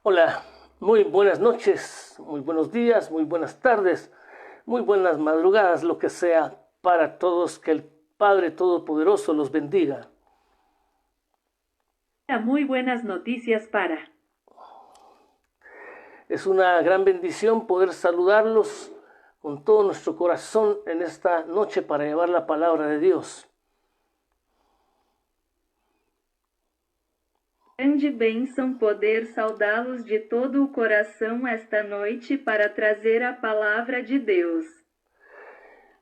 Hola, muy buenas noches, muy buenos días, muy buenas tardes, muy buenas madrugadas, lo que sea para todos, que el Padre Todopoderoso los bendiga. Muy buenas noticias para. Es una gran bendición poder saludarlos con todo nuestro corazón en esta noche para llevar la palabra de Dios. Grande bênção poder saudá-los de todo o coração esta noite para trazer a palavra de Deus.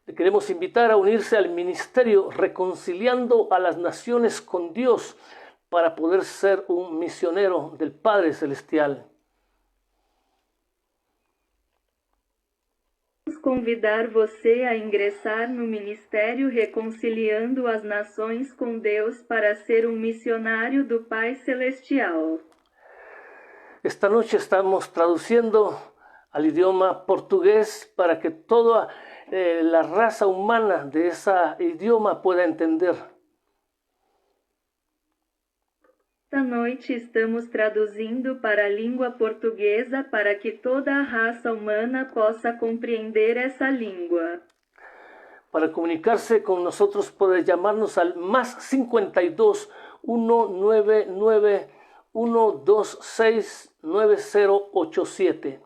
Le queremos invitar a unirse al ministerio Reconciliando a las Naciones con Dios para poder ser un misionero del Padre Celestial. Vamos convidar você a ingressar no Ministério Reconciliando as Nações com Deus para ser um missionário do Pai Celestial. Esta noche estamos traduciendo al idioma portugués para que toda la raza humana de ese idioma pueda entender. Esta noite estamos traduzindo para a língua portuguesa para que toda a raça humana possa compreender essa língua. Para comunicarse con nosotros puede llamarnos al más 52 199 126 9087.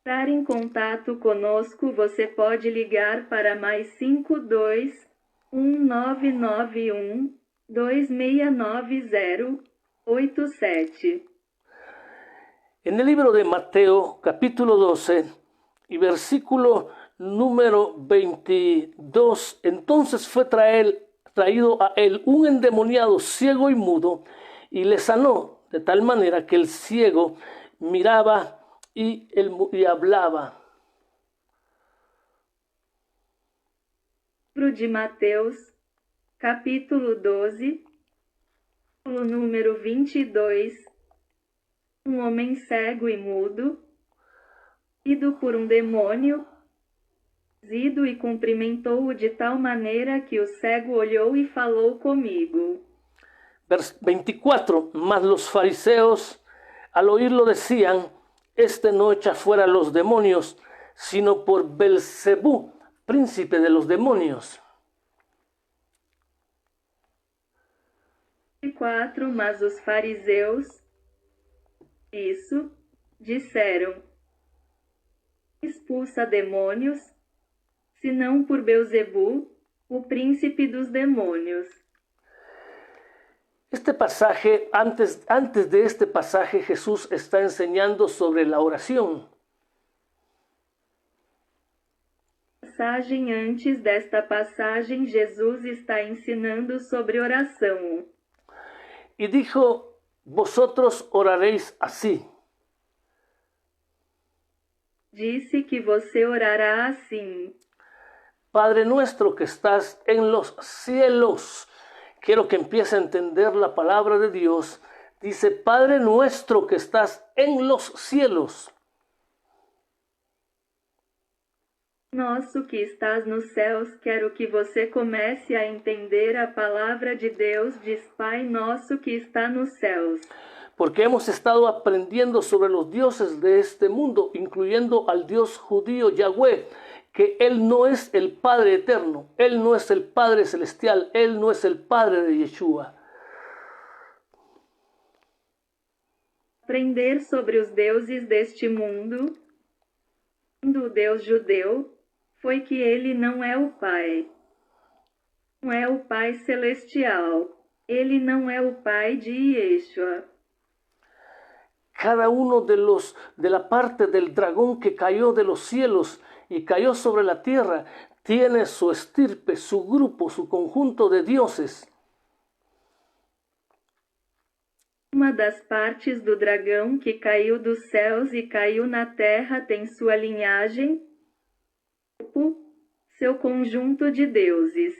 Para entrar em contato conosco, você pode ligar para mais 52 1991 2690 87. En el libro de Mateo, capítulo 12 y versículo número 22, entonces fue traído a él un endemoniado ciego y mudo, y le sanó de tal manera que el ciego miraba y hablaba. Livro de Mateus, capítulo 12, número 22. Homem cego e mudo, ido por demônio, e cumprimentou-o de tal maneira que o cego olhou e falou comigo. Vers 24, mas los fariseos al oírlo decían, este no echa fuera los demonios, sino por Belcebú, príncipe de los demonios. 24, mas os fariseus, disseram, expulsa demônios, senão por Belzebu, o príncipe dos demônios. Este pasaje, antes de este pasaje, Jesús está enseñando sobre la oración. Antes desta passagem, Jesus está ensinando sobre oração. Y dijo, vosotros oraréis así. Disse que você orará assim. Padre nuestro que estás en los cielos. Quiero que empiece a entender la palabra de Dios. Dice, Padre nuestro que estás en los cielos. Nosso que estás nos céus, quero que você comece a entender a palavra de Deus, diz Pai nosso que está nos céus. Porque hemos estado aprendiendo sobre los dioses de este mundo, incluyendo al Dios judío Yahweh, que Él no es el Padre eterno, Él no es el Padre celestial, Él no es el Padre de Yeshua. Aprender sobre os deuses deste mundo, do Deus judeu, foi que ele não é o Pai. Não é o Pai celestial. Ele não é o Pai de Yeshua. Cada uno de la parte del dragón que cayó de los cielos y cayó sobre la tierra, tiene su estirpe, su grupo, su conjunto de dioses. Uma das partes do dragão que caiu dos céus e caiu na terra tem sua linhagem, seu conjunto de deuses.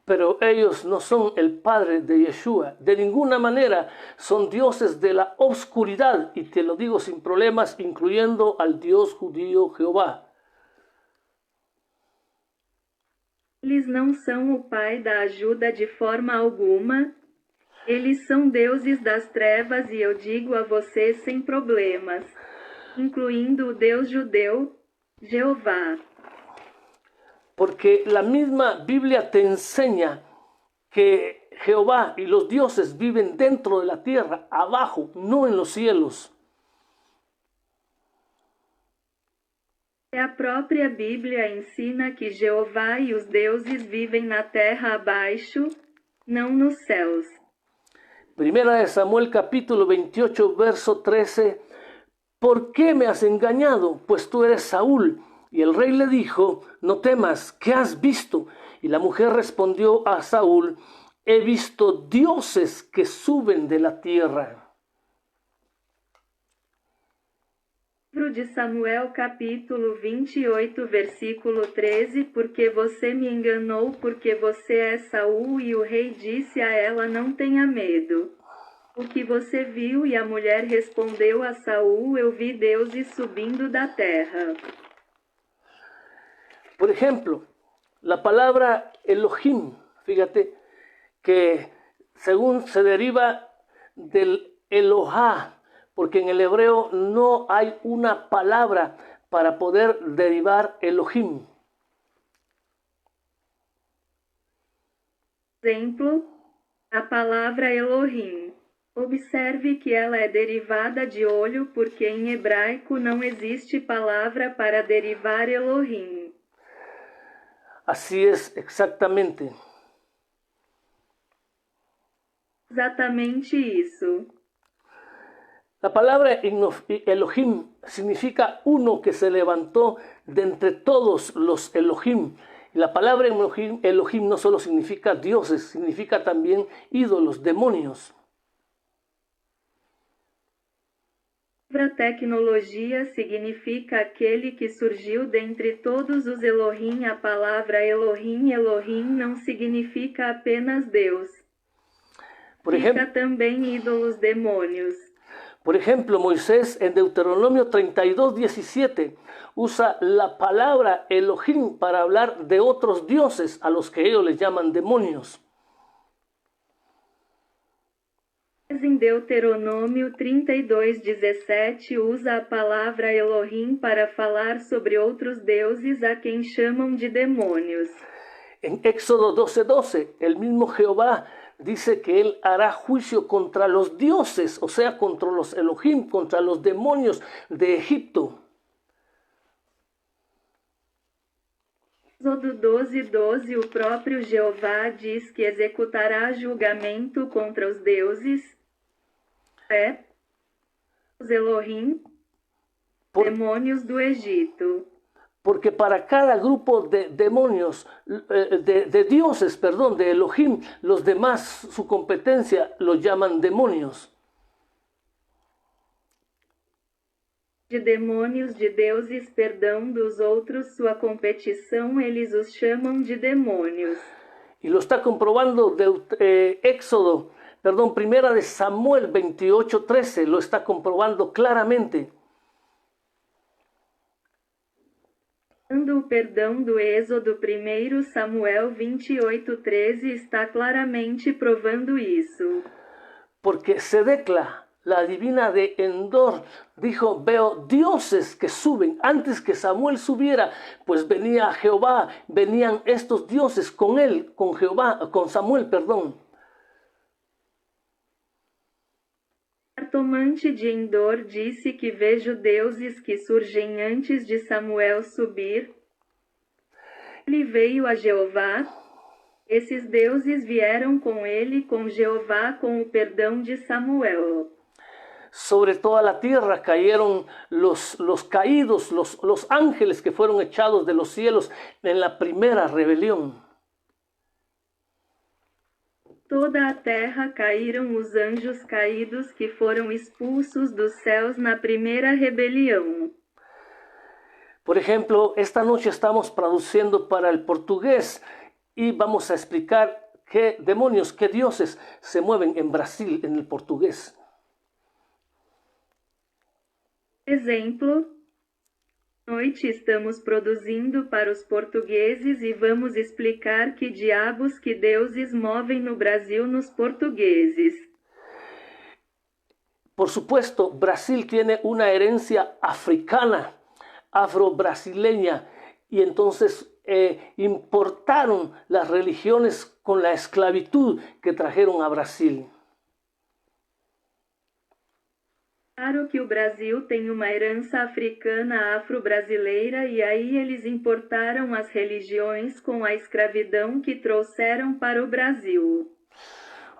Pero ellos no son el Padre de Yeshua. De ninguna manera son dioses de la oscuridad. Y te lo digo sin problemas, incluyendo al Dios judío Jehová. Eles não são o pai da ajuda de forma alguma. Eles são deuses das trevas e eu digo a você sem problemas, incluindo o Deus judeu, Jeová. Porque la misma Biblia te enseña que Jehová y los dioses viven dentro de la tierra, abajo, no en los cielos. A própria Bíblia ensina que Jeová e os deuses vivem na terra abaixo, não nos céus. Primera de Samuel capítulo 28, verso 13. ¿Por qué me has engañado? Pues tú eres Saúl. Y el rey le dijo, no temas, ¿qué has visto? Y la mujer respondió a Saúl, he visto dioses que suben de la tierra. Livro de Samuel capítulo 28, versículo 13. Porque você me enganou, porque você é Saúl, e o rei disse a ela, não tenha medo. O que você viu? E a mulher respondeu a Saúl, eu vi deuses subindo da terra. Por ejemplo, la palabra Elohim, fíjate, que según se deriva del Elohá, porque en el hebreo no hay una palabra para poder derivar Elohim. Exemplo, a palavra Elohim. Observe que ela é derivada de olho porque em hebraico não existe palavra para derivar Elohim. Así es exactamente. Exatamente isso. La palabra Elohim significa uno que se levantó de entre todos los Elohim. Y la palabra Elohim no solo significa dioses, significa también ídolos, demonios. A tecnologia significa aquele que surgiu dentre todos os Elohim. A palavra Elohim não significa apenas Deus. Significa também ídolos, demônios. Por ejemplo, Moisés en Deuteronomio 32:17 usa la palabra Elohim para hablar de otros dioses a los que ellos les llaman demonios. Em Deuteronômio 32:17 usa a palavra Elohim para falar sobre outros deuses a quem chamam de demônios. En Éxodo 12:12, el mismo Jehová dice que él hará juicio contra los dioses, o sea, contra los Elohim, contra los demonios de Egipto. Êxodo 12:12, o próprio Jeová diz que executará julgamento contra os deuses, os Elohim, demônios do Egito. Porque para cada grupo de demonios, de dioses, perdón, de Elohim, los demás, su competencia, los llaman demonios. De demônios, de deuses, perdão, dos outros, sua competição, eles os chamam de demônios. Y lo está comprobando Primera de Samuel 28:13, lo está comprobando claramente. O perdão do Êxodo 1 Samuel 28:13 está claramente provando isso. Porque Sedecla, la divina de Endor, dijo, veo dioses que suben. Antes que Samuel subiera, pues venía Jehová, venían estos dioses con él, con Samuel, perdón. Cartomante de Endor disse que vejo deuses que surgem antes de Samuel subir. Ele veio a Jeová. Esses deuses vieram com ele, com Jeová, com o perdão de Samuel. Sobre toda la tierra cayeron los caídos, los ángeles que fueron echados de los cielos en la primera rebelión. Toda a terra caíram os anjos caídos que foram expulsos dos céus na primeira rebelião. Por ejemplo, esta noche estamos traduciendo para el portugués y vamos a explicar qué demonios, qué dioses se mueven en Brasil en el portugués. Exemplo, Noite estamos produzindo para os portugueses e vamos explicar que diabos que deuses movem no Brasil nos portugueses. Por supuesto, Brasil tiene una herencia africana, afro-brasileña, y entonces importaron las religiones con la esclavitud que trajeron a Brasil. Claro que o Brasil tem uma herança africana afro-brasileira e aí eles importaram as religiões com a escravidão que trouxeram para o Brasil.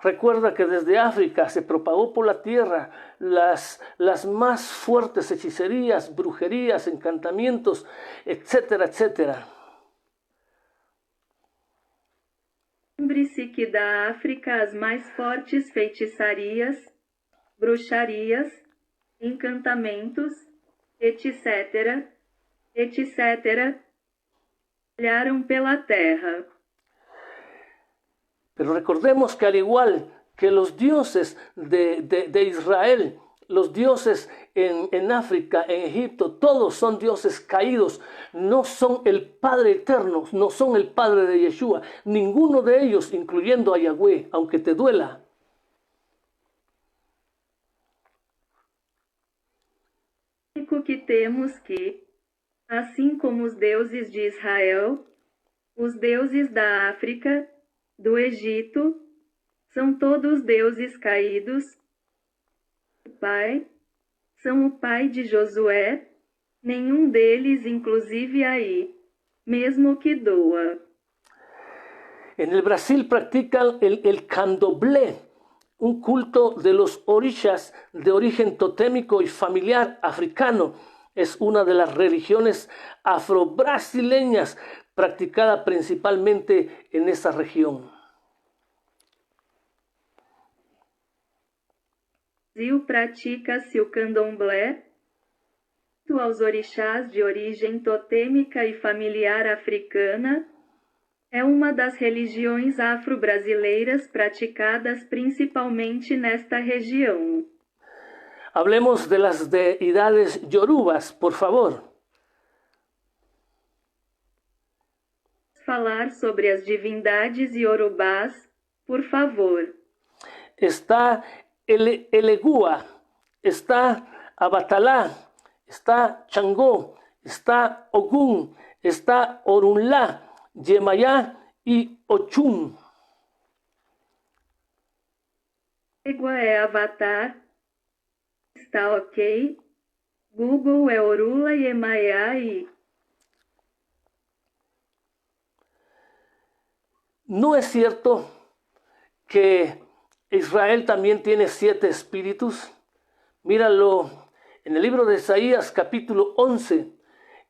Recuerda que desde África se propagó por la tierra las más fuertes hechicerías, brujerías, encantamientos, etcétera, etcétera. Lembre-se que da África as mais fortes feitiçarias, bruxarias, encantamentos, etc., etc., espalharam pela terra. Pero recordemos que al igual que los dioses de Israel, los dioses en África, en Egipto, todos son dioses caídos, no son el Padre eterno, no son el Padre de Yeshua, ninguno de ellos, incluyendo a Yahweh, aunque te duela. O único que temos que, assim como os deuses de Israel, os deuses da África, do Egito, são todos deuses caídos. O Pai, são o pai de Josué, nenhum deles inclusive aí, mesmo que doa. En el Brasil practican el candomblé, un culto de los orishas de origen totémico y familiar africano. Es una de las religiones afro-brasileñas practicada principalmente en esa región. Brasil pratica-se o candomblé, aos orixás de origem totêmica e familiar africana, é uma das religiões afro-brasileiras praticadas principalmente nesta região. Hablemos de las deidades yorubas, por favor. Falar sobre as divindades iorubás, por favor. Está Elegua, está Abatalá, está Changó, está Ogún, está Orunlá, Yemayá y Ochum. Égua é Avatar, está ok. Google é Orula e Emaia e... ¿No es cierto que Israel también tiene 7 espíritus? Míralo en el libro de Isaías capítulo 11,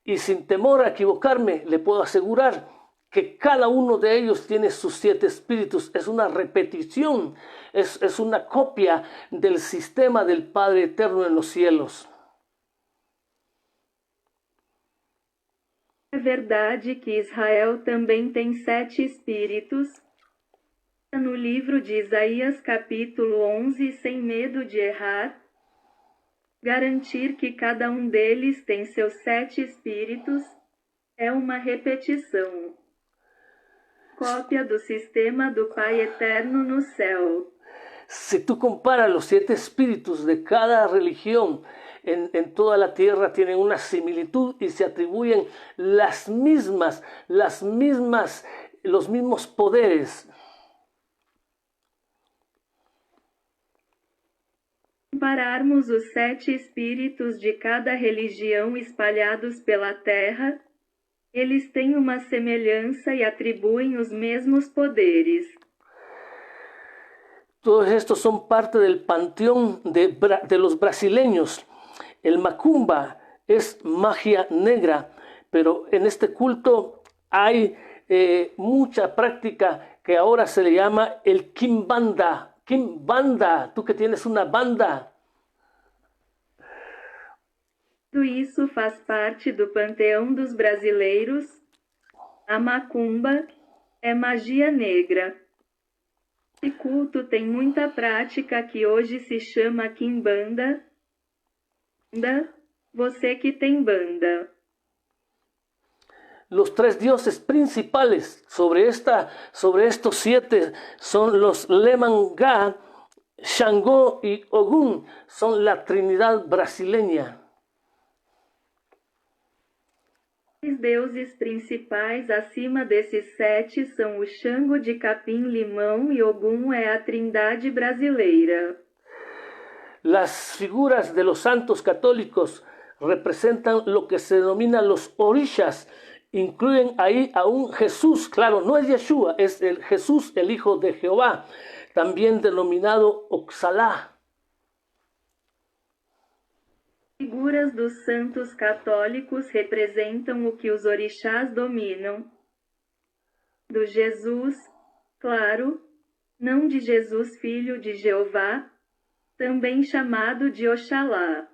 y sin temor a equivocarme le puedo asegurar que cada uno de ellos tiene sus 7 espíritus. Es una repetición, es una copia del sistema del Padre Eterno en los cielos. É verdade que Israel também tem 7 espíritos. No livro de Isaías capítulo 11, sem medo de errar, garantir que cada um deles tem seus 7 espíritos é uma repetição. Cópia do sistema do Pai Eterno no céu. Si tú comparas los 7 espíritus de cada religión en toda la tierra, tienen una similitud y se atribuyen los mismos poderes. Compararmos os 7 espíritus de cada religião espalhados pela terra, eles têm uma semelhança e atribuem os mesmos poderes. Todos estos son parte del panteón de los brasileños. El macumba es magia negra, pero en este culto hay mucha práctica que ahora se le llama el quimbanda. Quimbanda, tú que tienes una banda. Tudo isso faz parte do panteão dos brasileiros. A macumba é magia negra. Esse culto tem muita prática que hoje se chama quimbanda. Você que tem banda. Los tres dioses principales sobre estos 7 son los Lemangá, Xangô y Ogum, son la Trinidad brasileña. Os deuses principais acima desses 7 são o Xangô de capim-limão e Ogum é a Trindade brasileira. Las figuras de los santos católicos representan lo que se denomina los orishas. Incluyen ahí a un Jesús, claro, no es Yeshua, es el Jesús, el Hijo de Jehová, también denominado Oxalá. Figuras dos santos católicos representam o que os orixás dominam. Do Jesus, claro, não de Jesus filho de Jeová, também chamado de Oxalá.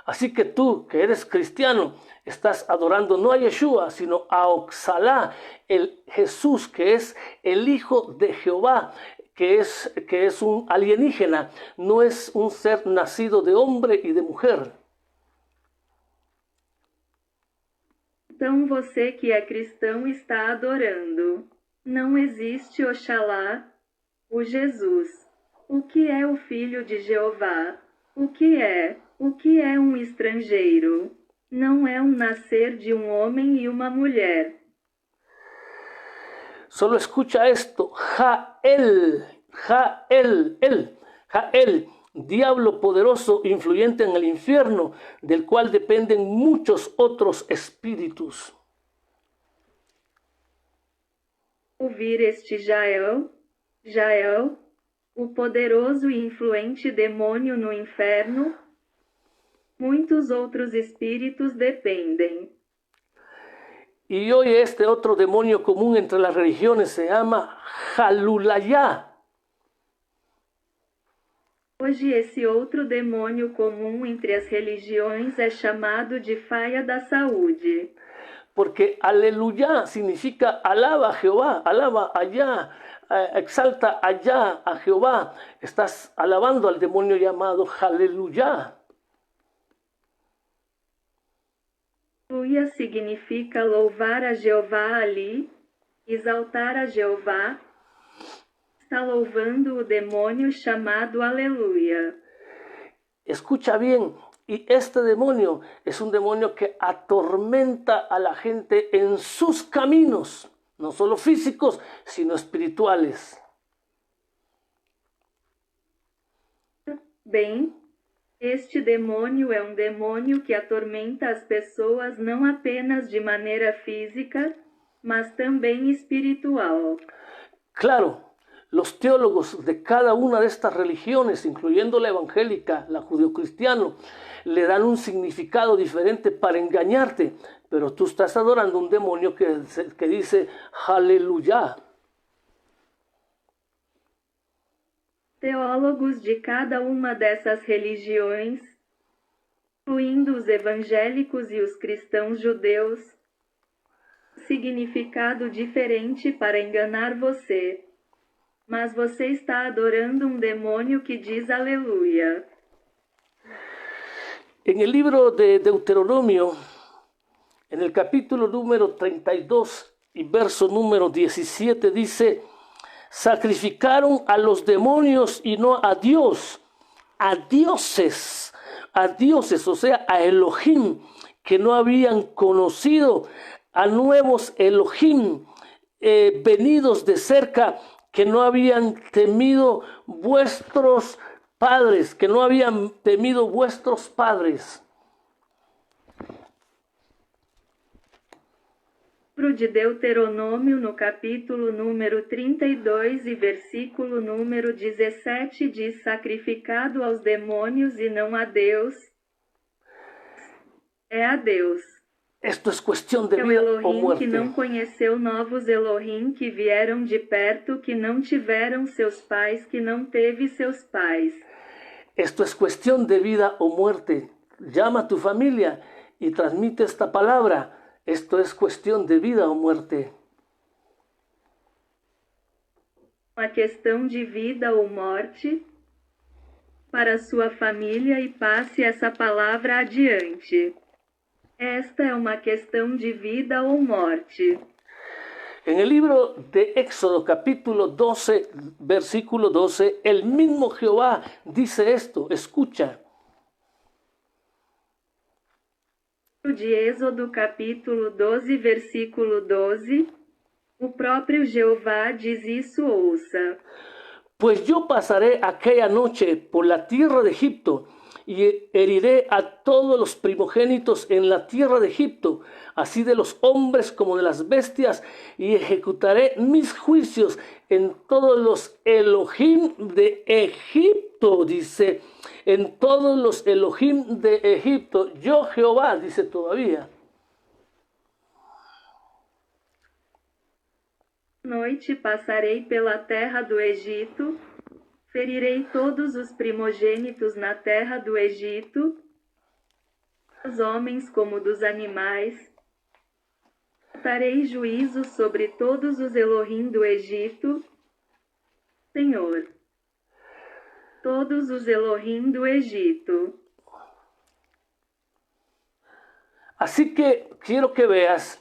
Así que tú, que eres cristiano, estás adorando no a Yeshua, sino a Oxalá, el Jesús, que es el Hijo de Jehová, que es un alienígena, no es un ser nacido de hombre y de mujer. Então você que é cristão está adorando. Não existe Oxalá, o Jesus. O que é o Filho de Jeová? O que é um estrangeiro? Não é um nascer de um homem e uma mulher. Solo escucha esto, Jael, diablo poderoso, influyente en el infierno, del cual dependen muchos otros espíritus. Ouvir este Jael, o poderoso e influente demônio no inferno, muitos outros espíritus dependem. Y hoy este otro demonio común entre las religiones se llama Jalulayá. Hoje esse outro demônio comum entre as religiões é chamado de faia da saúde. Porque aleluya significa alaba a Jehová, alaba allá, exalta allá a Jehová. Estás alabando al demonio llamado aleluya. Aleluia significa louvar a Jeová ali, exaltar a Jeová. Está louvando o demônio chamado Aleluia. Escucha bien, y este demonio es un demonio que atormenta a la gente en sus caminos, no solo físicos, sino espirituales. Bem, este demônio é um demônio que atormenta as pessoas não apenas de maneira física, mas também espiritual. Claro. Los teólogos de cada una de estas religiones, incluyendo la evangélica, la judeocristiana, le dan un significado diferente para engañarte, pero tú estás adorando un demonio que dice aleluya. Teólogos de cada uma dessas religiões, incluindo os evangélicos e os cristãos judeus, significado diferente para enganar você. Mas você está adorando um demônio que diz aleluia. En el libro de Deuteronomio, en el capítulo número 32 y verso número 17 dice, sacrificaron a los demonios y no a Dios, a dioses, o sea, a Elohim, que no habían conocido, a nuevos Elohim, venidos de cerca, que no habían temido vuestros padres, Livro de Deuteronômio, no capítulo número 32 e versículo número 17, diz: sacrificado aos demônios e não a Deus, é a Deus. Esto es cuestión de É o vida o Elohim muerte. que não conheceu novos Elohim que vieram de perto, que não tiveram seus pais, que não teve seus pais. Esto es cuestión de vida o muerte. Llama a tu familia y transmite esta palabra. Esto es cuestión de vida o muerte. Uma questão de vida ou morte para sua família e passe essa palavra adiante. Esta é uma questão de vida ou morte. En el libro de Éxodo capítulo 12, versículo 12, el mismo Jehová dice esto, escucha. De Êxodo capítulo 12, versículo 12, o próprio Jeová diz isso, ouça. Pues yo pasaré aquella noche por la tierra de Egipto y heriré a todos los primogénitos en la tierra de Egipto, así de los hombres como de las bestias, y ejecutaré mis juicios en todos los Elohim de Egipto, dice, en todos los Elohim de Egipto. Yo Jehová, dice todavía. Noite passarei pela terra do Egito, ferirei todos os primogênitos na terra do Egito, dos homens como dos animais. Darei juízo sobre todos os Elohim do Egito, Senhor. Todos os Elohim do Egito. Así que quiero que veas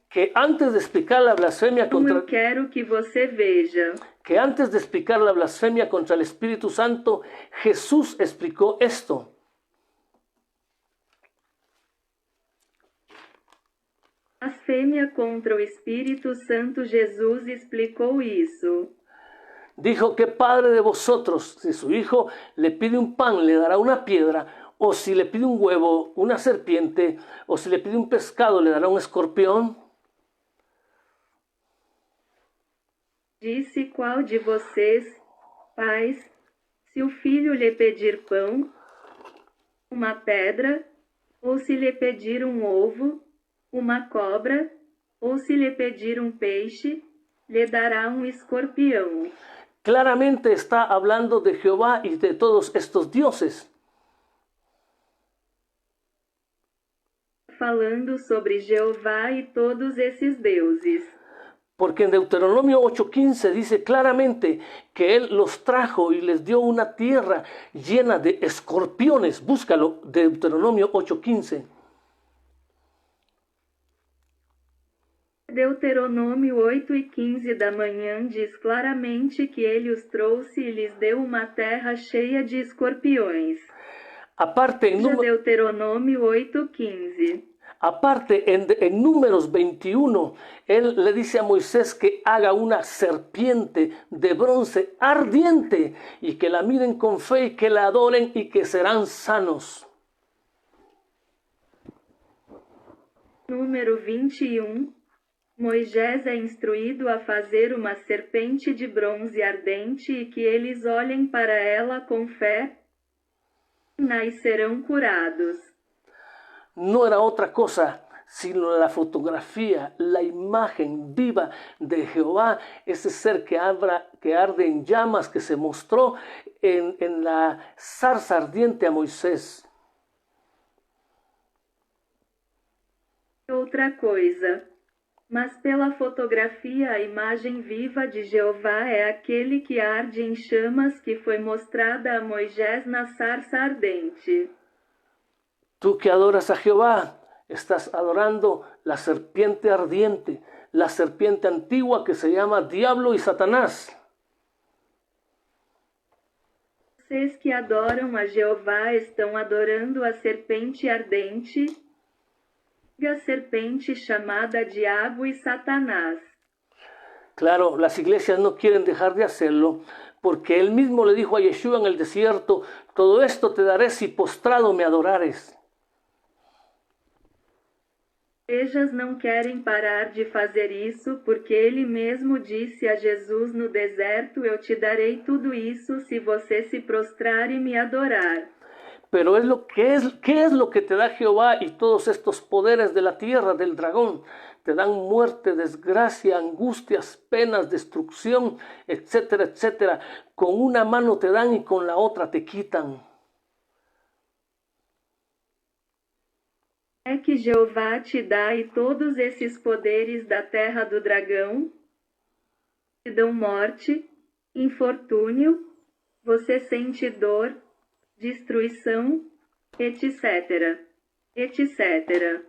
que antes de explicar la blasfemia Como eu contra, quero que você veja. que antes de explicar la blasfemia contra el Espíritu Santo, Jesús explicó esto. Blasfêmia contra o Espírito Santo, Jesus explicou isso. Dijo que padre de vosotros, si su hijo le pide un pan, le dará una piedra, o si le pide un huevo, una serpiente, o si le pide un pescado, le dará un escorpión. Disse qual de vocês, pais, se o filho lhe pedir pão, uma pedra, ou se lhe pedir um ovo, uma cobra, ou se lhe pedir um peixe, lhe dará um escorpião. Claramente está hablando de Jehová y de todos estos dioses. Falando sobre Jeová e todos esses deuses. Porque en Deuteronomio 8:15 dice claramente que Él los trajo y les dio una tierra llena de escorpiones. Búscalo, Deuteronomio 8:15. Deuteronômio 8:15 da manhã diz claramente que ele os trouxe e lhes deu uma terra cheia de escorpiões. Aparte, en, Deuteronômio 8:15. Aparte, en Números 21, él le dice a Moisés que haga una serpiente de bronce ardiente y que la miren con fe y que la adoren y que serán sanos. Número 21. Moisés é instruído a fazer uma serpente de bronze ardente e que eles olhem para ela com fé e serão curados. No era otra cosa sino la fotografía, la imagen viva de Jehová, ese ser que arde en llamas que se mostró en la zarza ardiente a Moisés. Outra coisa, mas pela fotografia a imagem viva de Jeová é aquele que arde em chamas que foi mostrada a Moisés na sarça ardente. Tú que adoras a Jehová, estás adorando la serpiente ardiente, la serpiente antigua que se llama Diablo y Satanás. Vocês que adoram a Jeová estão adorando a serpente ardente, a serpente chamada Diabo y Satanás. Claro, las iglesias no quieren dejar de hacerlo, porque él mismo le dijo a Yeshua en el desierto, todo esto te daré si postrado me adorares. Igrejas não querem parar de fazer isso, porque ele mesmo disse a Jesus no deserto, eu te darei tudo isso se você se prostrar e me adorar. Pero ¿qué es lo que te da Jehová y todos estos poderes de la tierra del dragón? Te dan muerte, desgracia, angustias, penas, destrucción, etcétera, etcétera. Con una mano te dan y con la otra te quitan. É que Jeová te dá e todos esses poderes da terra do dragão te dão morte, infortúnio, você sente dor, destruição, etc. etc.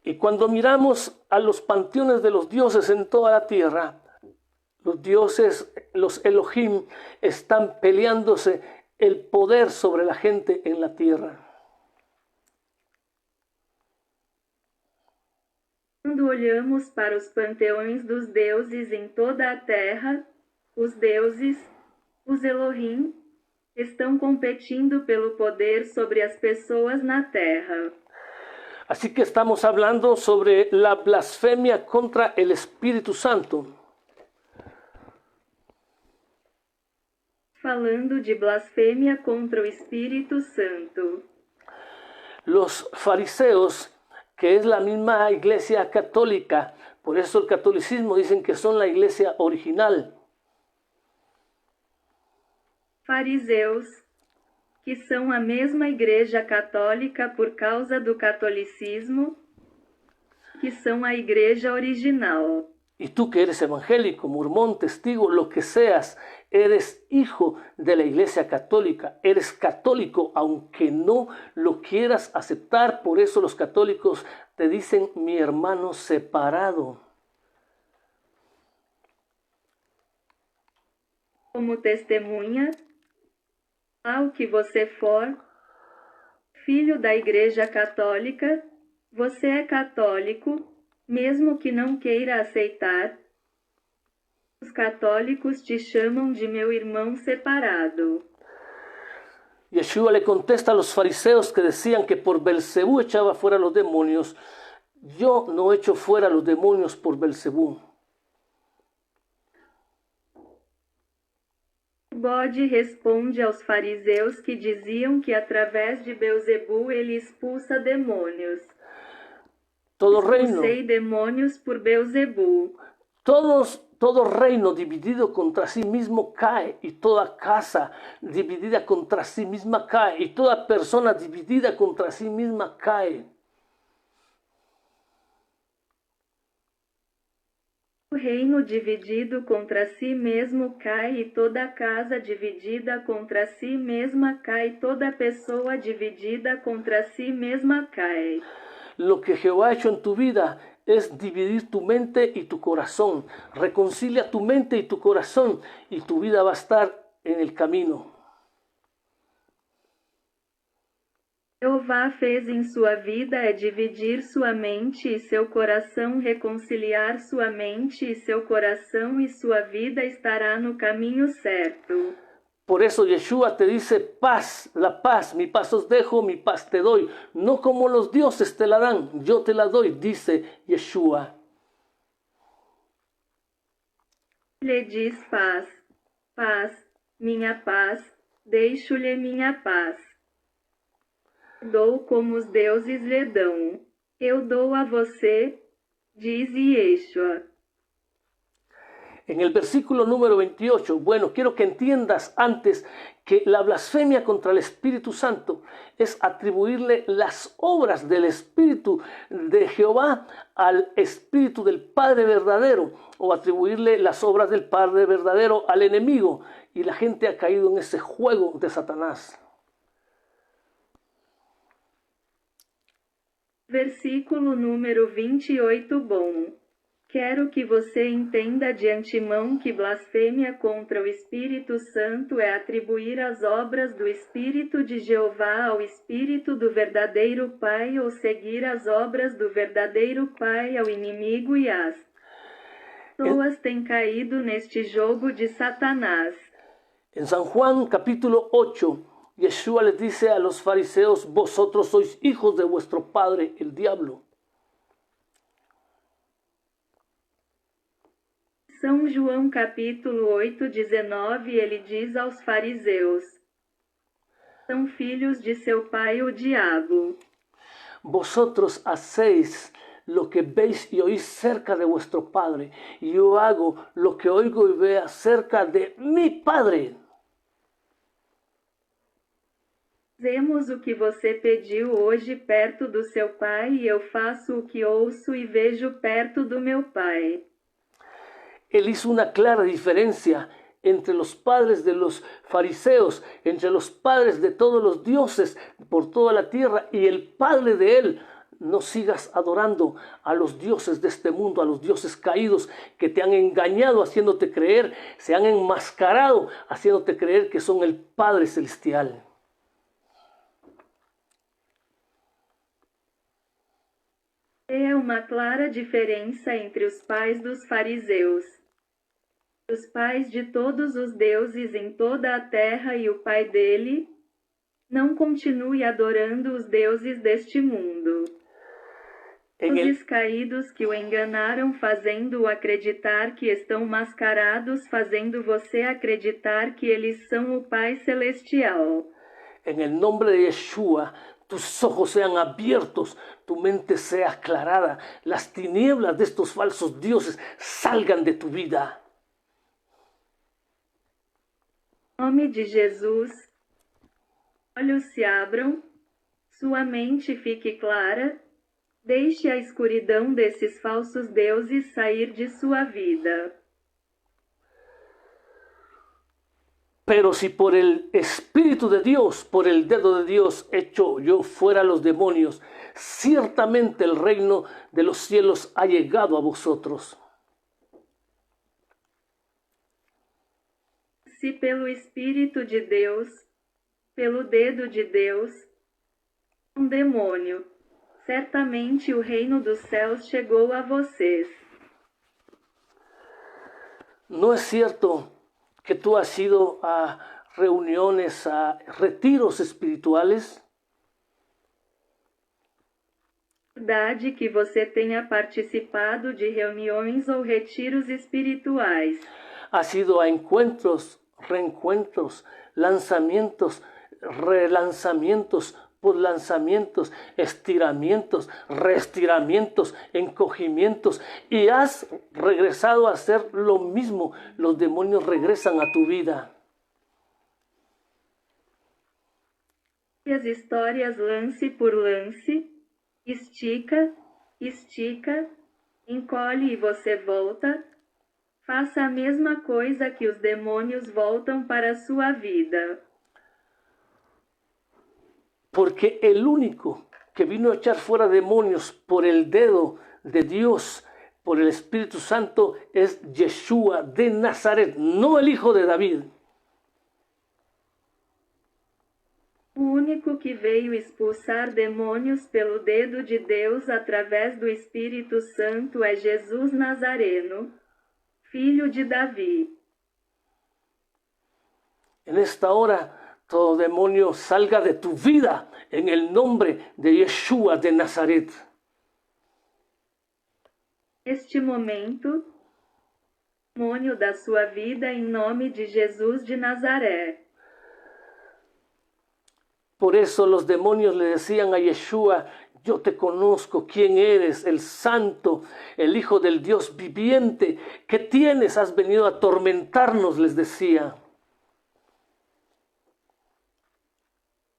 Y cuando miramos a los panteones de los dioses en toda la tierra, los dioses, los Elohim, están peleándose el poder sobre la gente en la tierra. Quando olhamos para os panteões dos deuses em toda a terra, os deuses, os Elohim, estão competindo pelo poder sobre as pessoas na terra. Así que estamos hablando sobre la blasfemia contra el Espíritu Santo. Falando de blasfêmia contra o Espírito Santo. Los fariseos, que es la misma iglesia católica, por eso el catolicismo dicen que son la iglesia original. Fariseus, que são a mesma igreja católica por causa do catolicismo, que são a igreja original. Y tú que eres evangélico, mormón, testigo, lo que seas, eres hijo de la iglesia católica, eres católico aunque no lo quieras aceptar. Por eso los católicos te dicen mi hermano separado. Como testemunha, ao que você for, filho da igreja católica, você é católico, mesmo que não queira aceitar. Os católicos te chamam de meu irmão separado. Yeshua le contesta a los fariseos que decían que por Belcebú echaba fuera los demonios. Yo no echo fuera los demonios por Belcebú. Bode responde aos fariseus que diziam que através de Belzebu ele expulsa demônios. Todo reino, Expulsei demônios por Belzebu. todo reino dividido contra sí mismo cae, y toda casa dividida contra sí misma cae, y toda persona dividida contra sí misma cae. O reino dividido contra si mesmo cai, e toda casa dividida contra si mesma cai, toda pessoa dividida contra si mesma cai. Lo que Jehová ha hecho en tu vida es dividir tu mente y tu corazón. Reconcilia tu mente y tu corazón, y tu vida va a estar en el camino. Jeová fez em sua vida é dividir sua mente e seu coração, reconciliar sua mente e seu coração, e sua vida estará no caminho certo. Por eso Yeshua te dice paz, la paz, mi paz os dejo, mi paz te doy. No como los dioses te la dan, yo te la doy, dice Yeshua. Lhe diz paz, paz, minha paz, deixo-lhe minha paz. Dou como os deuses lhe dão. Eu dou a você, diz Yeshua. En el versículo número 28, bueno, quiero que entiendas antes que la blasfemia contra el Espíritu Santo es atribuirle las obras del Espíritu de Jehová al Espíritu del Padre verdadero, o atribuirle las obras del Padre verdadero al enemigo, y la gente ha caído en ese juego de Satanás. Versículo número 28 bom. Quero que você entenda de antemão que blasfêmia contra o Espírito Santo é atribuir as obras do Espírito de Jeová ao Espírito do verdadeiro Pai, ou seguir as obras do verdadeiro Pai ao inimigo, e as pessoas têm caído neste jogo de Satanás. En San Juan capítulo 8, Yeshua les dice a los fariseos, vosotros sois hijos de vuestro padre, el diablo. São João capítulo 8, 19, ele diz aos fariseus: são filhos de seu pai o diabo. Vosotros hacéis lo que veis y oís cerca de vuestro padre, y yo hago lo que oigo y veo cerca de mi padre. Fazemos o que você pediu hoje perto do seu pai, e eu faço o que ouço e vejo perto do meu pai. Él hizo una clara diferencia entre los padres de los fariseos, entre los padres de todos los dioses por toda la tierra y el padre de él. No sigas adorando a los dioses de este mundo, a los dioses caídos que te han engañado haciéndote creer, se han enmascarado haciéndote creer que son el Padre Celestial. É uma clara diferença entre os pais dos fariseus, os pais de todos os deuses em toda a terra e o pai dele. Não continue adorando os deuses deste mundo. Os caídos que o enganaram, fazendo-o acreditar que estão mascarados, fazendo você acreditar que eles são o Pai Celestial. En el nombre de Yeshua, tus ojos sean abiertos, tu mente sea aclarada, las tinieblas de estos falsos dioses salgan de tu vida. Em nome de Jesus, olhos se abram, sua mente fique clara, deixe a escuridão desses falsos deuses sair de sua vida. Pero si por el Espíritu de Dios, por el dedo de Dios hecho yo fuera los demonios, ciertamente el reino de los cielos ha llegado a vosotros. Se pelo Espírito de Deus, pelo dedo de Deus, demônio, certamente o reino dos céus chegou a vocês. ¿No es cierto que tú has ido a reuniones, a retiros espirituales? Verdade que você tenha participado de reuniões ou retiros espirituais. Has ido a encuentros, reencuentros, lanzamientos, relanzamientos, lanzamientos, estiramientos, reestiramientos, encogimientos, y has regresado a hacer lo mismo. Los demonios regresan a tu vida. As histórias lance por lance, estica, estica, encolhe e você volta. Faça a mesma coisa que os demônios voltam para a sua vida. Porque el único que vino a echar fuera demonios por el dedo de Dios, por el Espíritu Santo, es Yeshua de Nazaret, no el hijo de David. O único que veio expulsar demônios pelo dedo de Deus através do Espírito Santo é Jesus Nazareno, filho de Davi. En esta hora, todo demonio salga de tu vida en el nombre de Yeshua de Nazaret. Neste momento, demônio da sua vida em nome de Jesus de Nazaré. Por eso los demonios le decían a Yeshua: yo te conozco, quién eres, el santo, el hijo del Dios viviente. ¿Qué tienes? Has venido a atormentarnos, les decía.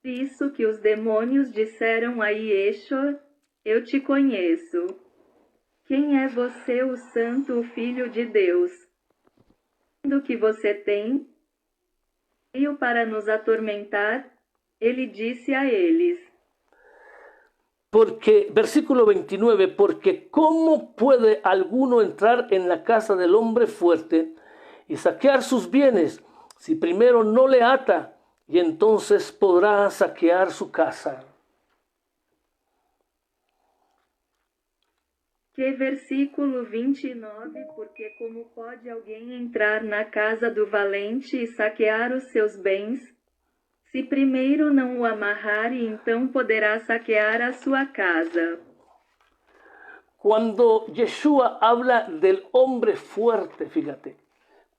Isso que os demônios disseram a Yeshua: eu te conheço. Quem é você, o santo, o filho de Deus? Do que você tem? Veio para nos atormentar, ele disse a eles. Porque, versículo 29, porque ¿cómo puede alguno entrar en la casa del hombre fuerte y saquear sus bienes si primero no le ata? Y entonces podrá saquear su casa. Que versículo 29, porque como pode alguém entrar na casa do valente e saquear os seus bens, se primeiro não o amarrar, e então poderá saquear a sua casa. Cuando Yeshua habla del hombre fuerte, fíjate,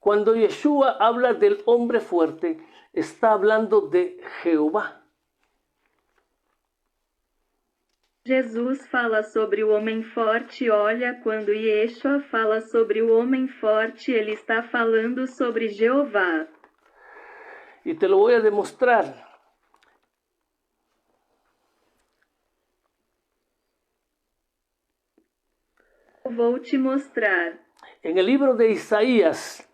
cuando Yeshua habla del hombre fuerte, está hablando de Jehová. Jesus fala sobre o homem forte. Olha, quando Yeshua fala sobre o homem forte, ele está falando sobre Jeová. Y te lo voy a demostrar. Vou te mostrar. En el libro de Isaías,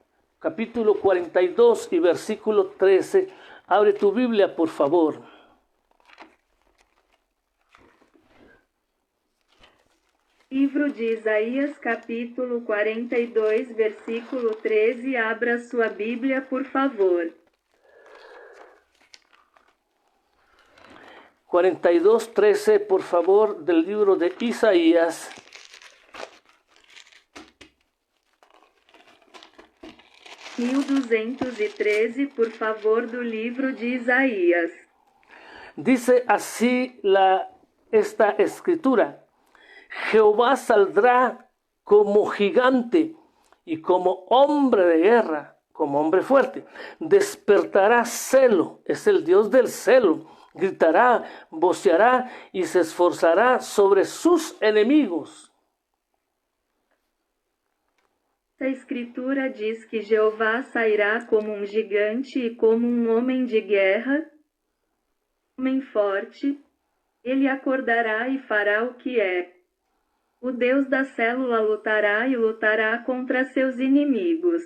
capítulo 42 y versículo 13. Abre tu Biblia, por favor. Livro de Isaías, capítulo 42, versículo 13. Abra sua Bíblia, por favor. 42:13, por favor, del libro de Isaías. Mil 1213, por favor, do livro de Isaías. Dice así esta escritura: Jehová saldrá como gigante y como hombre de guerra, como hombre fuerte. Despertará celo, es el Dios del celo. Gritará, voceará y se esforzará sobre sus enemigos. Essa escritura diz que Jeová sairá como gigante e como homem de guerra, homem forte. Ele acordará e fará o que é. O Deus da célula lutará e lutará contra seus inimigos.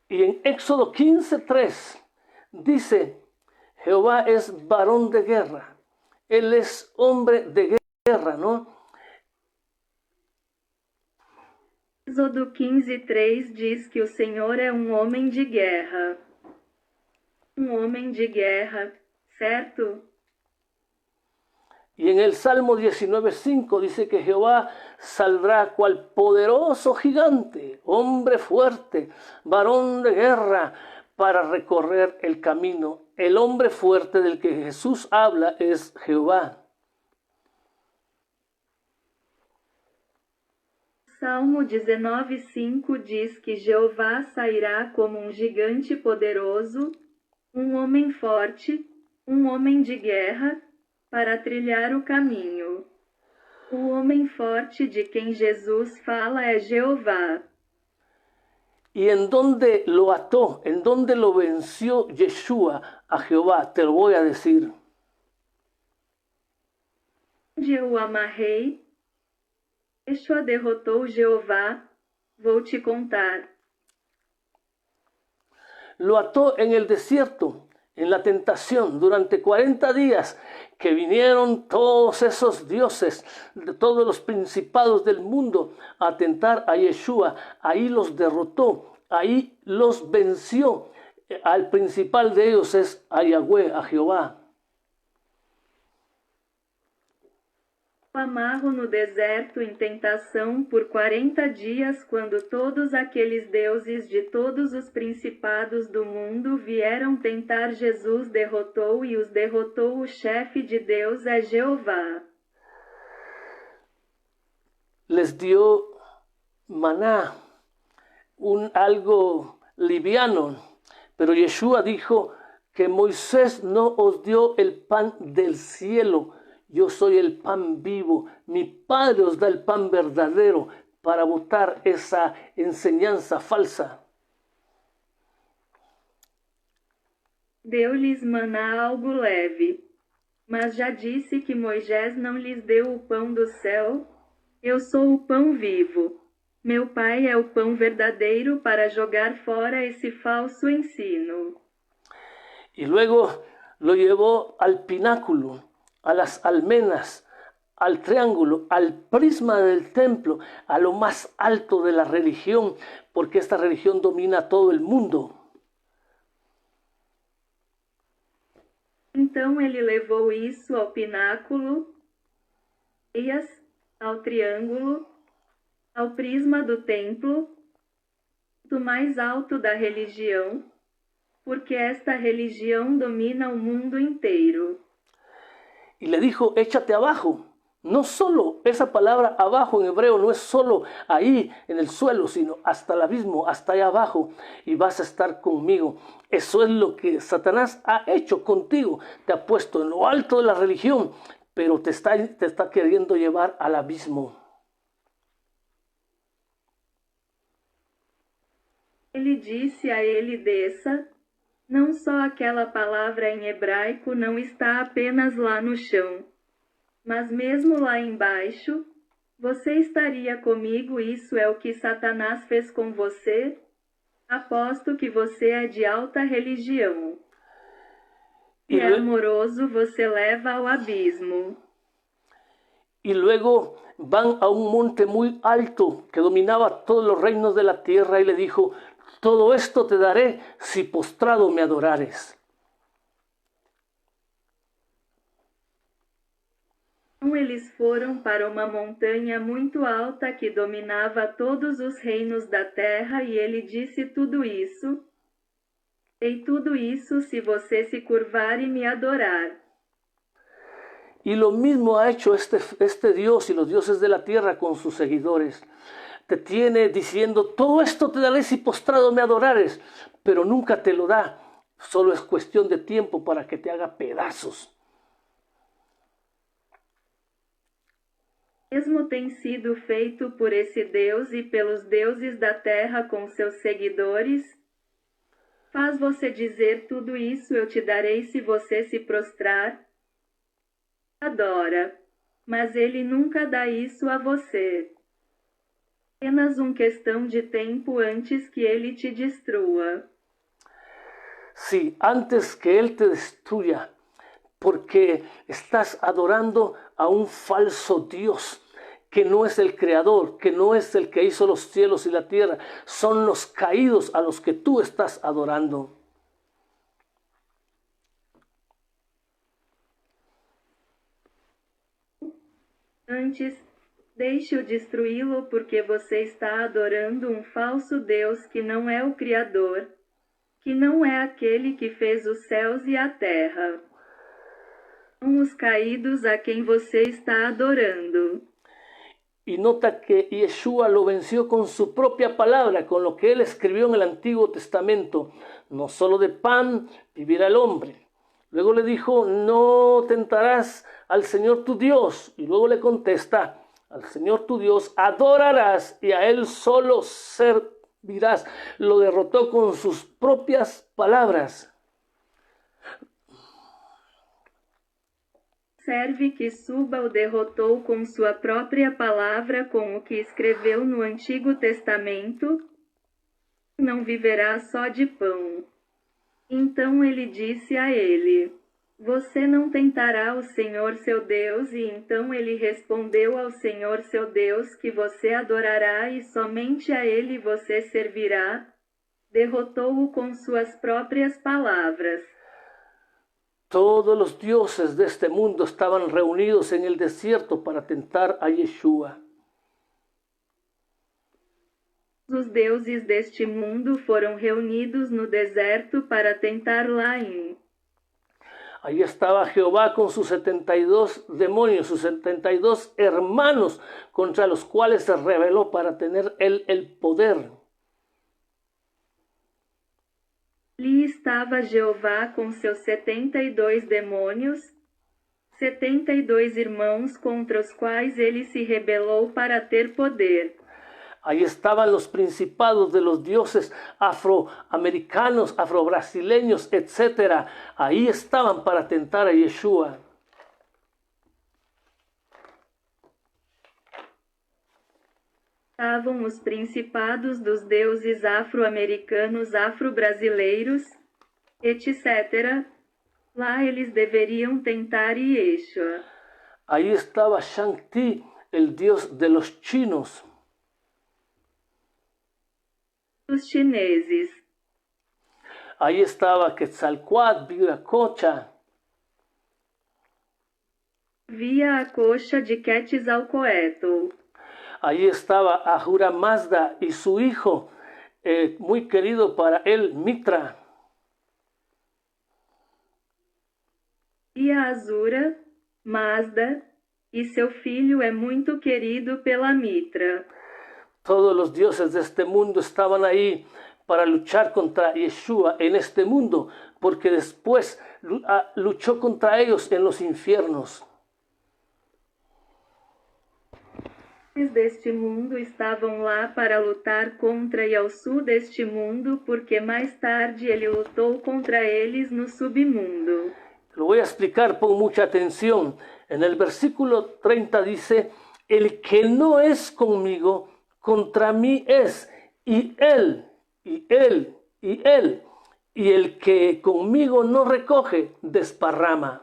Y en Éxodo 15:3 dice: Jehová es varón de guerra. Él es hombre de guerra, ¿no? Êxodo 15:3 diz que o Senhor é homem de guerra. Homem de guerra, certo? Y en el Salmo 19:5 dice que Jehová saldrá cual poderoso gigante, hombre fuerte, varón de guerra, para recorrer el camino. El hombre fuerte del que Jesús habla es Jehová. Salmo 19:5 diz que Jeová sairá como gigante poderoso, homem forte, homem de guerra, para trilhar o caminho. O homem forte de quem Jesus fala é Jeová. ¿Y en dónde lo ató? ¿En dónde lo venció Yeshua a Jehová? Te lo voy a decir. Onde eu o amarrei, Yeshua derrotou Jeová. Vou te contar. Lo ató en el desierto, en la tentación, durante 40 días, que vinieron todos esos dioses, de todos los principados del mundo, a tentar a Yeshua. Ahí los derrotó, ahí los venció. Al principal de ellos es a Yahweh, a Jehová. Amarro no deserto em tentação por 40 dias, quando todos aqueles deuses de todos os principados do mundo vieram tentar Jesus, derrotou e os derrotou. O chefe de Deus é Jeová. Les dio maná, algo liviano, pero Yeshua dijo que Moisés no os dio el pan del cielo. Yo soy el pan vivo, mi Padre os da el pan verdadero, para botar esa enseñanza falsa. Deu-lhes maná algo leve, mas já disse que Moisés não lhes deu o pão do céu. Eu sou o pão vivo. Meu Pai é o pão verdadeiro, para jogar fora esse falso ensino. Y luego lo llevó al pináculo, a las almenas, al triángulo, al prisma del templo, a lo más alto de la religión, porque esta religión domina todo el mundo. Então ele levou isso ao pináculo, ao triângulo, ao prisma do templo, do mais alto da religião, porque esta religião domina o mundo inteiro. Y le dijo: échate abajo. No solo, esa palabra abajo en hebreo no es solo ahí en el suelo, sino hasta el abismo, hasta allá abajo, y vas a estar conmigo. Eso es lo que Satanás ha hecho contigo. Te ha puesto en lo alto de la religión, pero te está queriendo llevar al abismo. Ele disse a ele: desça. Não só aquela palavra em hebraico não está apenas lá no chão, mas mesmo lá embaixo, Você estaria comigo? Isso é o que Satanás fez com você? Aposto que você é de alta religião. Y, Se é amoroso, você leva ao abismo. y luego van a un monte muy alto que dominaba todos los reinos de la tierra y le dijo, todo esto te daré si postrado me adorares. Então eles foram para uma montanha muito alta que dominava todos os reinos da terra e ele disse tudo isso. E tudo isso se você se curvar e me adorar. Y lo mismo ha hecho este Dios y los dioses de la tierra con sus seguidores. Te tiene diciendo, todo esto te daré si postrado me adorares, pero nunca te lo da. Solo es cuestión de tiempo para que te haga pedazos. Mesmo tem sido feito por esse Deus e pelos deuses da terra com seus seguidores? Faz você dizer tudo isso eu te darei se você se prostrar? Adora. Mas ele nunca dá isso a você. Apenas uma questão de tempo antes que ele te destrua. Sí, antes que Él te destruya, porque estás adorando a un falso Dios que no es el creador, que no es el que hizo los cielos y la tierra, son los caídos a los que tú estás adorando. Antes, deixe-o destruí-lo porque você está adorando um falso Deus que não é o Criador, que não é aquele que fez os céus e a terra. São os caídos a quem você está adorando. Y nota que Yeshua lo venció con su propia palabra, con lo que él escribió en el Antiguo Testamento. No solo de pan vivirá el hombre. Luego le dijo, no tentarás al Señor tu Dios. Y luego le contesta, al Señor tu Dios adorarás y a Él solo servirás. Lo derrotó con sus propias palabras. Serve que suba o derrotou com sua própria palavra, com o que escreveu no Antigo Testamento. Não viverá só de pão. Então ele disse a ele, você não tentará o Senhor seu Deus, e então ele respondeu ao Senhor seu Deus que você adorará e somente a ele você servirá. Derrotou-o com suas próprias palavras. Todos los dioses de este mundo estaban reunidos en el desierto para tentar a Yeshua. Os deuses deste mundo foram reunidos no deserto para tentar Laim. Ahí estaba Jehová con sus 72 demonios, sus 72 hermanos contra los cuales se rebeló para tener él el poder. Ali estava Jeová com seus 72 demônios, 72 irmãos contra os quais ele se rebelou para ter poder. Ahí estaban los principados de los dioses afroamericanos, afrobrasileños, etc. Ahí estaban para tentar a Yeshua. Estavam os principados dos deuses afro-americanos, afro-brasileiros, etc. Lá eles deveriam tentar Yeshua. Ahí estaba Shang-Ti, el dios de los chinos. Os chineses. Ahí estaba Quetzalcóatl, Viracocha. Via a coxa de Quetzalcóatl. Ahí estaba Ahura Mazda y su hijo, muy querido para él, Mitra. Via Azura, Mazda, e seu filho é muito querido pela Mitra. Todos los dioses de este mundo estaban ahí para luchar contra Yeshua en este mundo, porque después luchó contra ellos en los infiernos. Os deste mundo estavam lá para lutar contra e ao sul deste mundo, porque mais tarde ele lutou contra eles no submundo. Lo voy a explicar, pon mucha atención. En el versículo 30 dice, el que no es conmigo, contra mí es, y él, y él, y él, y el que conmigo no recoge, desparrama.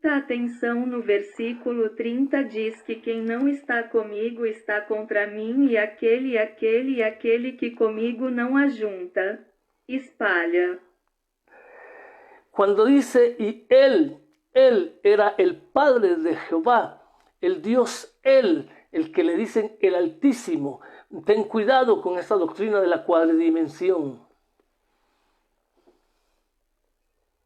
A atenção no versículo 30 diz que quem não está comigo está contra mim, e aquele que comigo não ajunta, espalha. Cuando dice, y él era el Padre de Jehová, el Dios él, el que le dicen el Altísimo. Ten cuidado con esta doctrina de la cuadridimensión.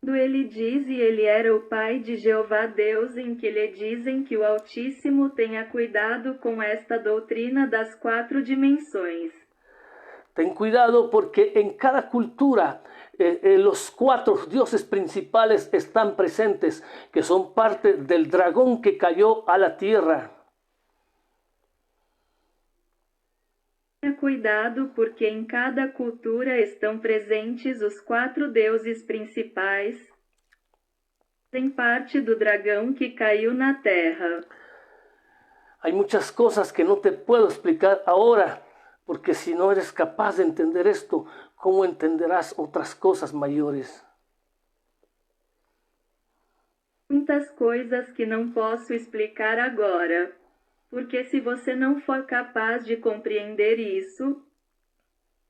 Quando ele diz e ele era o Pai de Jeová Deus, em que lhe dizem que o Altíssimo tenha cuidado com esta doutrina das 4 dimensões. Ten cuidado porque en cada cultura los 4 dioses principales están presentes, que son parte del dragón que cayó a la tierra. Tenha cuidado porque em cada cultura estão presentes os 4 deuses principais, em parte do dragão que caiu na terra. Hay muchas cosas que no te puedo explicar ahora, porque si no eres capaz de entender esto, ¿cómo entenderás otras cosas mayores? Muitas coisas que não posso explicar agora, porque se você não for capaz de compreender isso,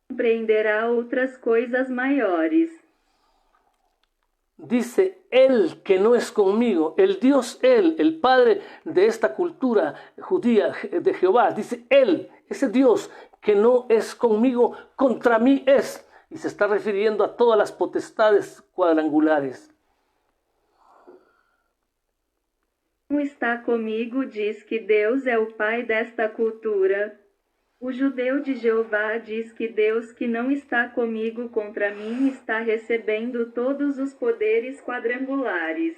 compreenderá outras coisas maiores. Dice él que no es conmigo, el Dios él, el Padre de esta cultura judía de Jehová, dice él, ese Dios que no es conmigo, contra mí es. Y se está refiriendo a todas las potestades cuadrangulares. Não está comigo diz que Deus é o Pai desta cultura. O judeu de Jeová diz que Deus que não está comigo contra mim está recebendo todos os poderes quadrangulares.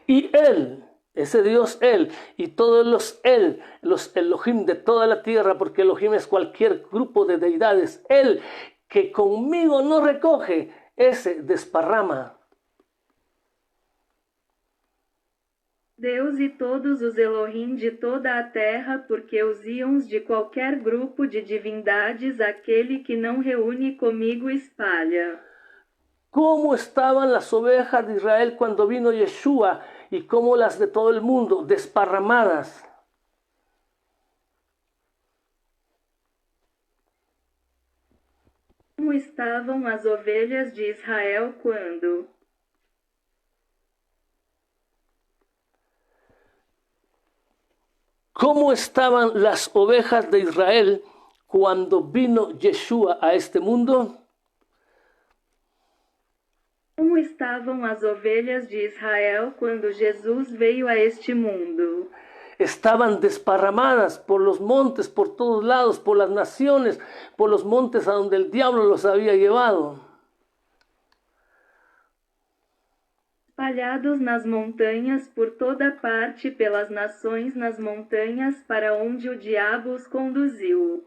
Y él, ese Dios él, y todos los él, los Elohim de toda la tierra, porque Elohim es cualquier grupo de deidades, él que conmigo no recoge, ese desparrama. Deus e todos os Elohim de toda a terra, porque os íons de qualquer grupo de divindades, aquele que não reúne comigo espalha. ¿Cómo estaban las ovejas de Israel cuando vino Yeshua y cómo las de todo el mundo, desparramadas? Como estavam as ovelhas de Israel quando ¿Cómo estaban las ovejas de Israel cuando vino Yeshua a este mundo? Como estavam as ovelhas de Israel quando Jesus veio a este mundo? Estaban desparramadas por los montes, por todos lados, por las naciones, por los montes a donde el diablo los había llevado. Espalhados nas montanhas por toda parte, pelas nações nas montanhas para onde o diabo os conduziu.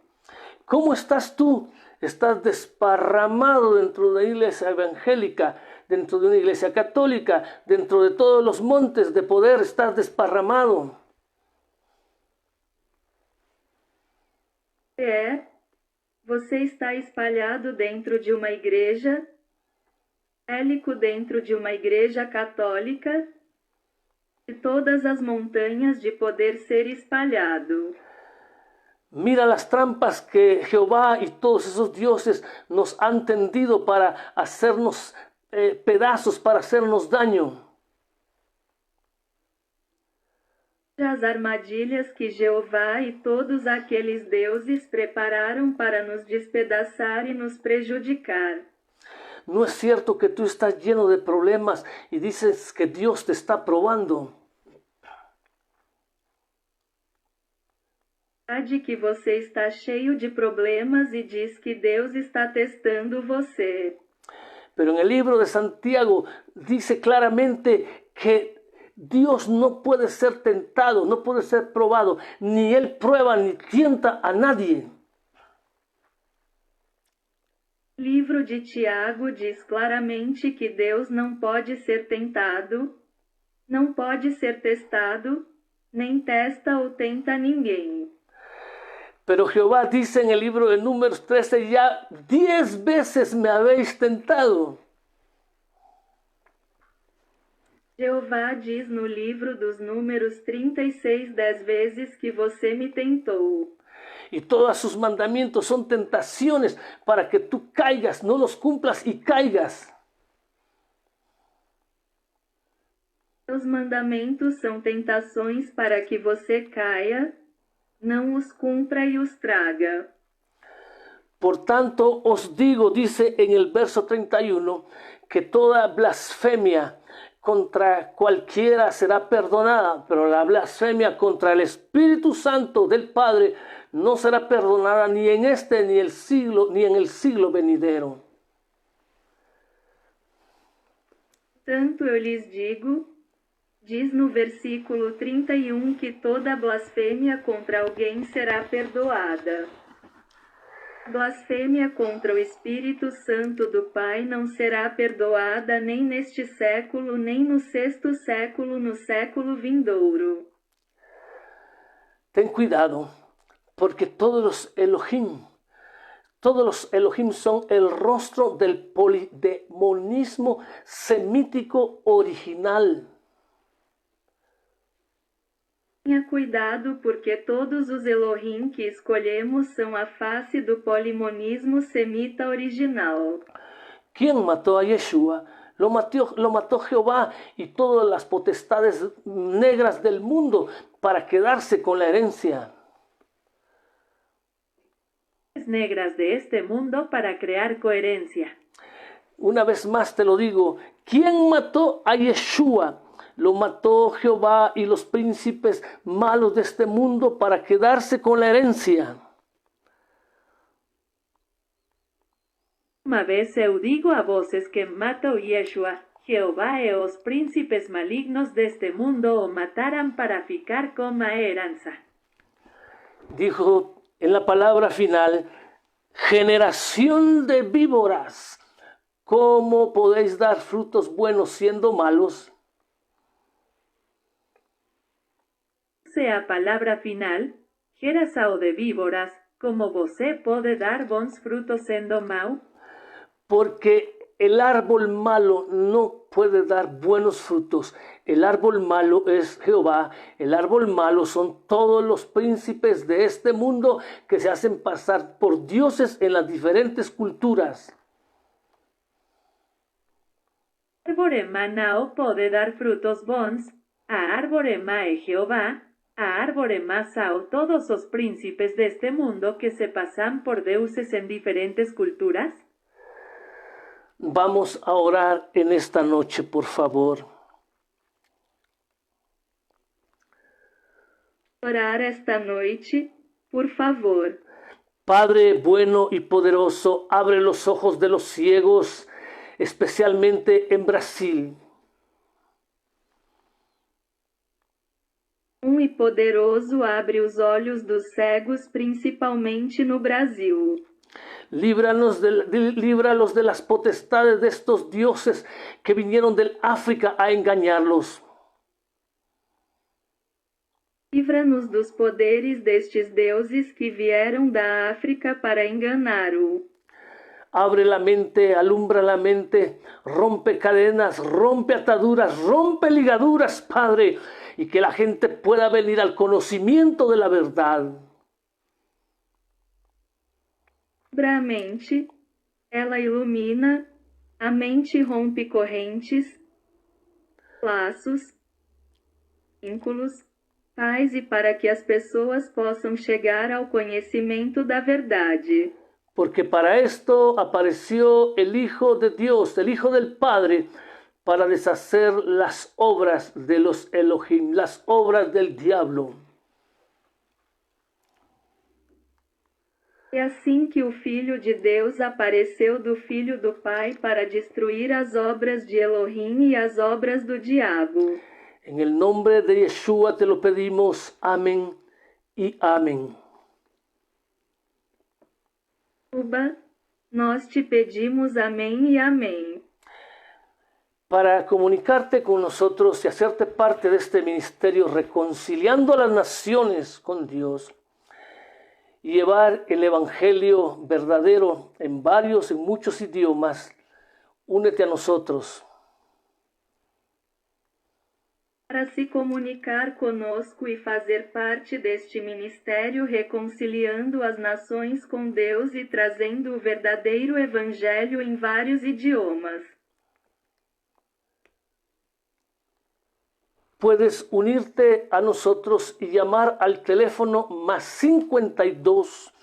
¿Cómo estás tú? Estás desparramado dentro de una iglesia evangélica, dentro de una iglesia católica, dentro de todos los montes de poder, estás desparramado. Você está espalhado dentro de uma igreja, evangélico dentro de uma igreja católica, de todas as montanhas de poder ser espalhado. Mira las trampas que Jehová y todos esos dioses nos han tendido para hacernos pedazos, para hacernos daño. As armadilhas que Jeová e todos aqueles deuses prepararam para nos despedaçar e nos prejudicar. No es cierto que tú estás lleno de problemas y dices que Dios te está probando. Que você está cheio de problemas e diz que Deus está testando você. Pero en el libro de Santiago dice claramente que Dios no puede ser tentado, no puede ser probado, ni Él prueba ni tienta a nadie. O livro de Tiago diz claramente que Deus não pode ser tentado, não pode ser testado, nem testa ou tenta ninguém. Pero Jehová dice en el libro de Números 13, ya 10 veces me habéis tentado. Jeová diz no livro dos Números 36, 10 vezes que você me tentou. Y todos sus mandamientos son tentaciones para que tú caigas, no los cumplas y caigas. Os mandamentos são tentações para que você caia, não os cumpra e os traga. Por tanto, os digo, dice en el verso 31, que toda blasfemia contra cualquiera será perdonada, pero la blasfemia contra el Espíritu Santo del Padre no será perdonada ni en este ni en el siglo venidero. Tanto eu lhes digo, diz no versículo 31, que toda blasfêmia contra alguém será perdoada. Blasfêmia contra o Espírito Santo do Pai não será perdoada nem neste século, nem no sexto século, no século vindouro. Ten cuidado, porque todos los Elohim son el rostro del polidemonismo semítico original. Tenha cuidado, porque todos os Elohim que escolhemos são a face do polimonismo semita original. ¿Quién mató a Yeshua? Lo mató Jehová y todas las potestades negras del mundo para quedarse con la herencia. Negras de este mundo para crear coherencia. Una vez más te lo digo, ¿quién mató a Yeshua? Lo mató Jehová y los príncipes malos de este mundo para quedarse con la herencia. Uma vez eu digo a voces que mata o Yeshua, Jehová e os príncipes malignos deste mundo o mataram para ficar como a herança. Dijo en la palabra final, generación de víboras, ¿cómo podéis dar frutos buenos siendo malos? A palavra final, geração de víboras, como você pode dar bons frutos sendo mau? Porque el árbol malo no puede dar buenos frutos. El árbol malo es Jehová. El árbol malo son todos los príncipes de este mundo que se hacen pasar por dioses en las diferentes culturas. Árvore mau pode dar frutos bons, a árvore má é Jehová, a árvore má são todos os príncipes deste mundo que se pasan por deuses en diferentes culturas. Vamos a orar en esta noche, por favor. Orar esta noite, por favor. Padre bueno y poderoso, abre los ojos de los ciegos, especialmente en Brasil. E poderoso, abre os olhos dos cegos, principalmente no Brasil. Líbralos de las potestades de estos dioses que vinieron del África a engañarlos. Livra-nos dos poderes destes deuses que vieram da África para enganar-o. Abre la mente, alumbra la mente, rompe cadenas, rompe ataduras, rompe ligaduras, Padre, y que la gente pueda venir al conocimiento de la verdad. Abra a mente, ela ilumina, a mente rompe correntes, laços, vínculos, paz, e para que as pessoas possam chegar ao conhecimento da verdade. Porque para esto apareció el Hijo de Dios, el Hijo del Padre, para deshacer las obras de los Elohim, las obras del diablo. É assim que o Filho de Deus apareceu do Filho do Pai para destruir as obras de Elohim e as obras do diabo. En el nombre de Yeshua te lo pedimos. Amén y amén. Nós te pedimos amém e amém. para comunicarte con nosotros y hacerte parte de este ministerio, reconciliando a las naciones con Dios y llevar el evangelio verdadero en muchos idiomas. Únete a nosotros. Para se comunicar conosco e fazer parte deste ministério, reconciliando as nações com Deus e trazendo o verdadeiro evangelho em vários idiomas. Puedes unirte a nosotros y llamar al teléfono más 52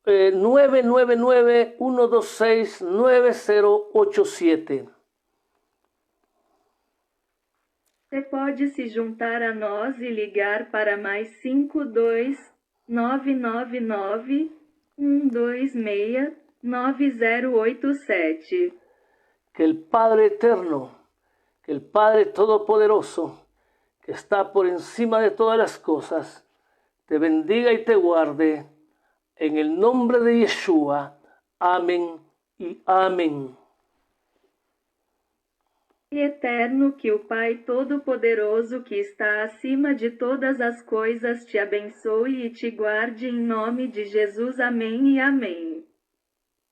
999 126 9087. Você pode se juntar a nós e ligar para mais 52 999 126 9087. Que el Padre eterno, que el Padre todopoderoso, que está por encima de todas las cosas, te bendiga y te guarde, en el nombre de Yeshua. Amén y amén. E eterno, que o Pai Todo-Poderoso, que está acima de todas as coisas, te abençoe e te guarde em nome de Jesus. Amém e amém.